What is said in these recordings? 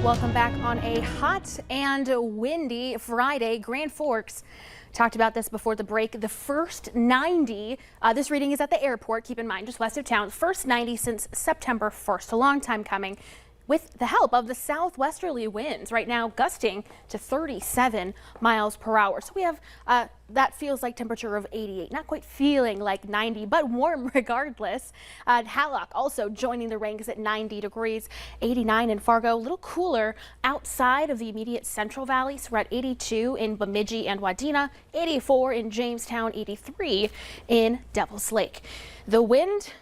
Welcome back on a hot and windy Friday. Grand Forks talked about this before the break. The first 90, this reading is at the airport, keep in mind, just west of town. First 90 since September 1st, a long time coming, with the help of the southwesterly winds right now gusting to 37 miles per hour. So we have that feels like temperature of 88, not quite feeling like 90, but warm regardless. Hallock also joining the ranks at 90 degrees, 89 in Fargo, a little cooler outside of the immediate Central Valley. So we're at 82 in Bemidji and Wadena, 84 in Jamestown, 83 in Devil's Lake. The wind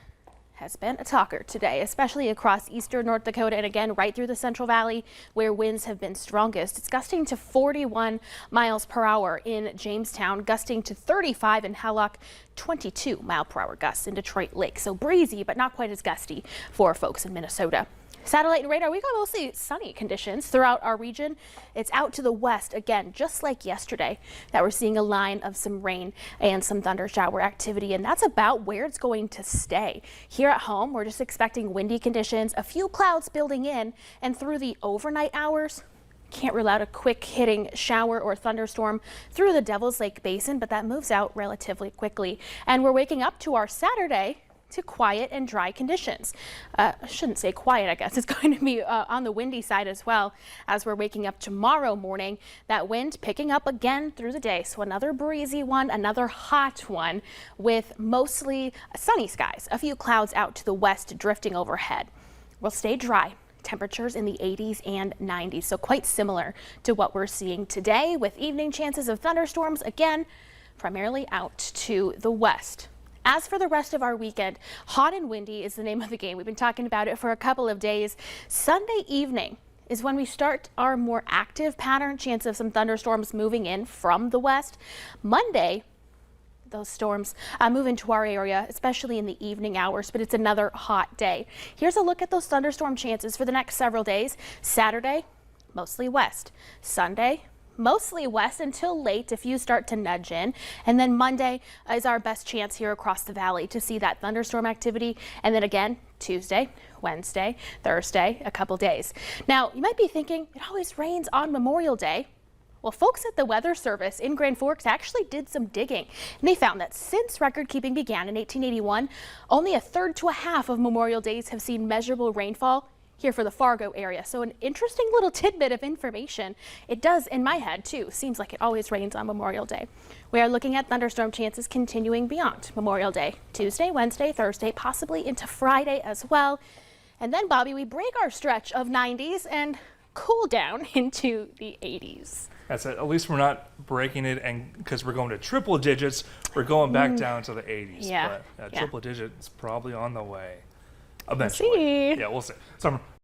has been a talker today, especially across eastern North Dakota and again right through the Central Valley where winds have been strongest. It's gusting to 41 miles per hour in Jamestown, gusting to 35 in Hallock, 22 mile per hour gusts in Detroit Lake. So breezy, but not quite as gusty for folks in Minnesota. Satellite and radar, we got mostly sunny conditions throughout our region. It's out to the west again, just like yesterday, that we're seeing a line of some rain and some thunder shower activity, and that's about where it's going to stay. Here at home, we're just expecting windy conditions, a few clouds building in, and through the overnight hours, can't rule out a quick hitting shower or thunderstorm through the Devil's Lake Basin, but that moves out relatively quickly. And we're waking up to our Saturday to quiet and dry conditions. I shouldn't say quiet, I guess. It's going to be on the windy side as well as we're waking up tomorrow morning. That wind picking up again through the day. So another breezy one, another hot one with mostly sunny skies. A few clouds out to the west drifting overhead. We'll stay dry. Temperatures in the 80s and 90s. So quite similar to what we're seeing today with evening chances of thunderstorms again, primarily out to the west. As for the rest of our weekend, hot and windy is the name of the game. We've been talking about it for a couple of days. Sunday evening is when we start our more active pattern, chance of some thunderstorms moving in from the west. Monday, those storms move into our area, especially in the evening hours, but it's another hot day. Here's a look at those thunderstorm chances for the next several days. Saturday, mostly west. Sunday, mostly west until late, a few start to nudge in. And then Monday is our best chance here across the valley to see that thunderstorm activity. And then again, Tuesday, Wednesday, Thursday, a couple days. Now, you might be thinking it always rains on Memorial Day. Well, folks at the Weather Service in Grand Forks actually did some digging, and they found that since record keeping began in 1881, only a third to a half of Memorial Days have seen measurable rainfall here for the Fargo area. So an interesting little tidbit of information. It does in my head too. Seems like it always rains on Memorial Day. We are looking at thunderstorm chances continuing beyond Memorial Day. Tuesday, Wednesday, Thursday, possibly into Friday as well. And then, Bobby, we break our stretch of 90s and cool down into the 80s. That's it. At least we're not breaking it, and because we're going to triple digits, we're going back down to the 80s. Yeah. But triple digits probably on the way. Eventually. We'll see. Yeah, we'll see. Summer.